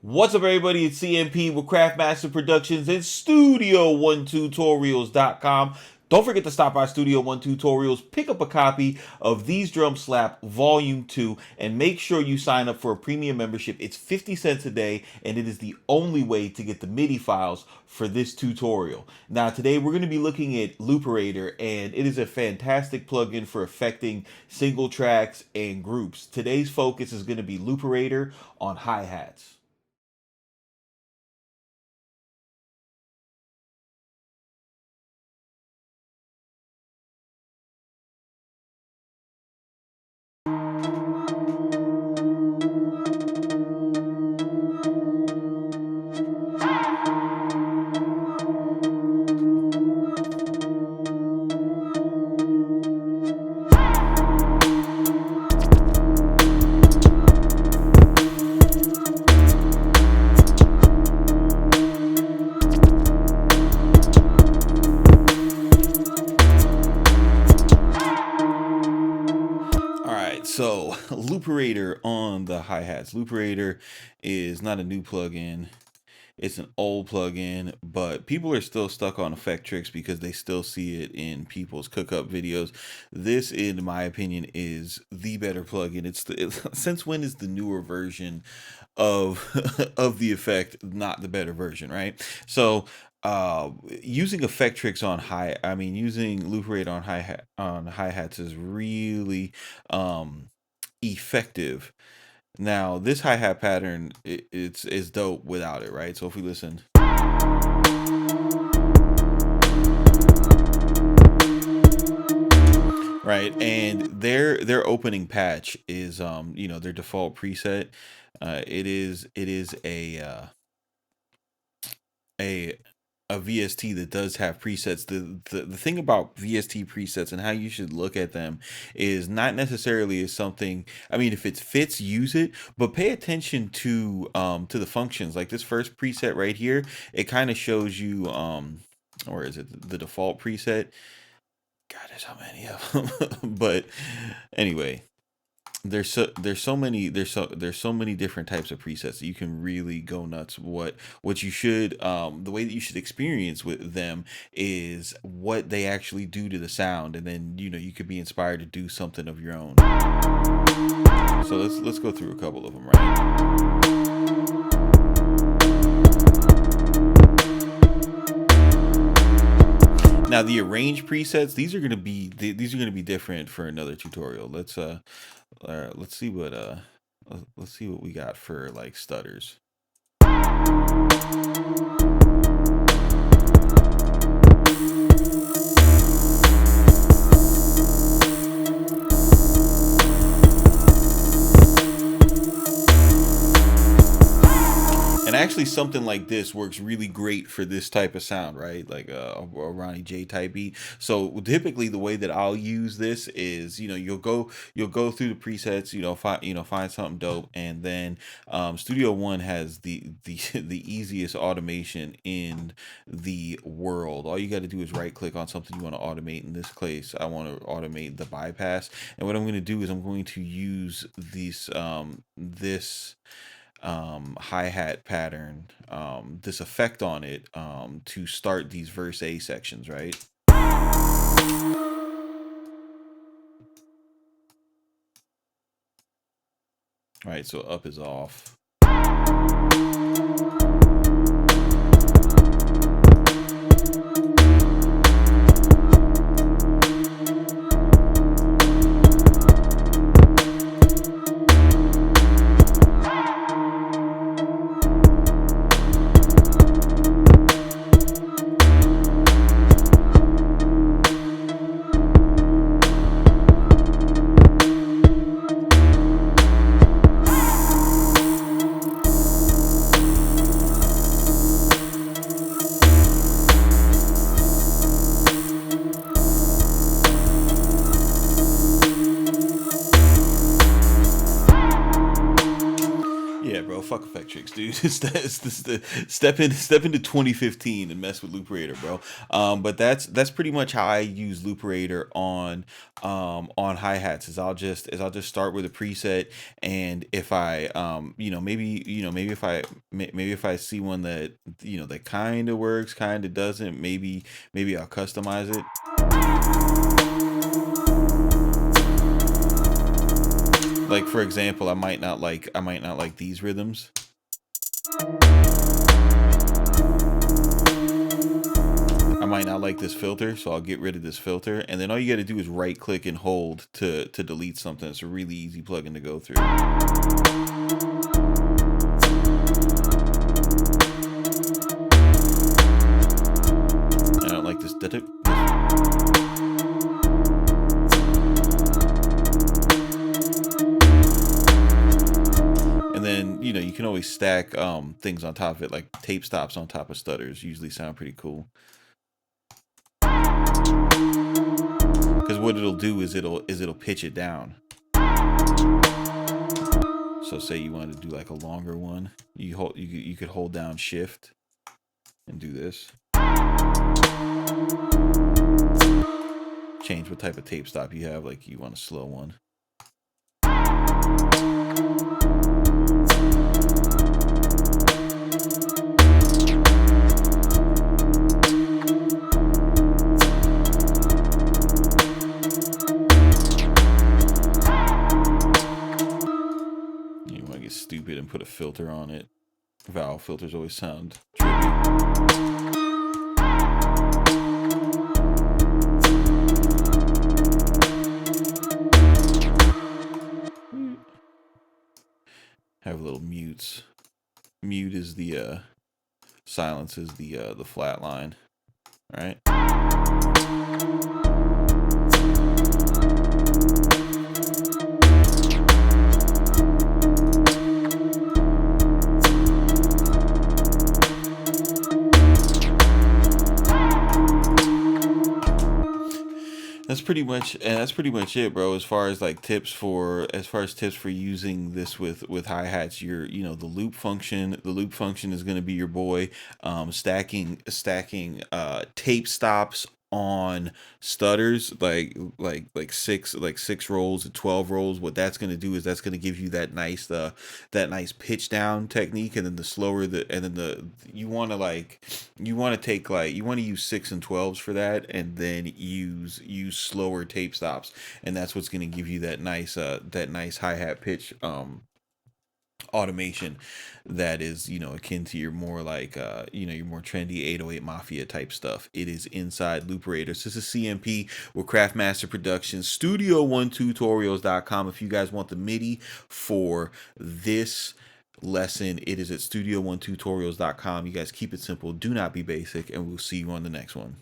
What's up, everybody? It's CMP with Craftmaster Productions and Studio One Tutorials.com. Don't forget to stop by Studio One Tutorials, pick up a copy of These Drums Slap Volume 2, and make sure you sign up for a premium membership. It's 50 cents a day, and it is the only way to get the MIDI files for this tutorial. Now, today we're going to be looking at Looperator, and it is a fantastic plugin for affecting single tracks and groups. Today's focus is going to be Looperator on hi-hats. So Looperator on the hi-hats. Looperator is not a new plugin. It's an old plugin, but people are still stuck on effect tricks because they still see it in people's cook-up videos. This, in my opinion, is the better plugin. Since when is the newer version of of the effect not the better version, right? So using effect tricks on using Looperator on hi-hats is really effective. Now, this hi-hat pattern, it's dope without it, right? So if we listen, right, and their opening patch is their default preset. It is a a VST that does have presets. The thing about VST presets and how you should look at them is not necessarily as something. I mean, if it fits, use it, but pay attention to the functions. Like this first preset right here, it kind of shows you or is it the default preset? God, there's so many of them. But anyway, there's so many different types of presets that you can really go nuts. What you should the way that you should experience with them is what they actually do to the sound, and then you could be inspired to do something of your own. So let's go through a couple of them, right? Now the arrange presets, these are going to be different for another tutorial. Let's see what we got for like stutters. And actually something like this works really great for this type of sound, right? Like a Ronnie J type beat. So typically the way that I'll use this is, you'll go through the presets, find something dope, and then Studio One has the easiest automation in the world. All you got to do is right click on something you want to automate. In this case, I want to automate the bypass, and what I'm going to do is I'm going to use this hi-hat pattern, this effect on it, to start these verse A sections, right? All right, so up is off. tricks, dude. Step into 2015 and mess with Looperator, bro. But that's pretty much how I use Looperator on hi-hats. Is I'll just start with a preset, and if I maybe if I see one that that kind of works, kind of doesn't, maybe I'll customize it. Like, for example, I might not like these rhythms. I might not like this filter, so I'll get rid of this filter, and then all you got to do is right click and hold to delete something. It's a really easy plugin to go through. I don't like this. And then you can always stack things on top of it, like tape stops on top of stutters. Usually sound pretty cool. Because what it'll do is it'll pitch it down. So say you want to do like a longer one, you could hold down Shift and do this. Change what type of tape stop you have, like you want a slow one. You want to get stupid and put a filter on it. Valve filters always sound trippy. Have little mutes. Mute is the silence is the flat line, right? That's pretty much it, bro. As far as tips for using this with hi-hats, the loop function is going to be your boy. Stacking tape stops on stutters, like six rolls and 12 rolls. What that's going to do is that's going to give you that nice pitch down technique, and then you want to use 6 and 12s for that, and then use slower tape stops, and that's what's going to give you that nice hi-hat pitch automation that is akin to your more your more trendy 808 Mafia type stuff. It is inside Looperator. This is CMP with Craftmaster Productions, Studio One Tutorials.com. If you guys want the MIDI for this lesson, it is at Studio One Tutorials.com. You guys keep it simple, do not be basic, and we'll see you on the next one.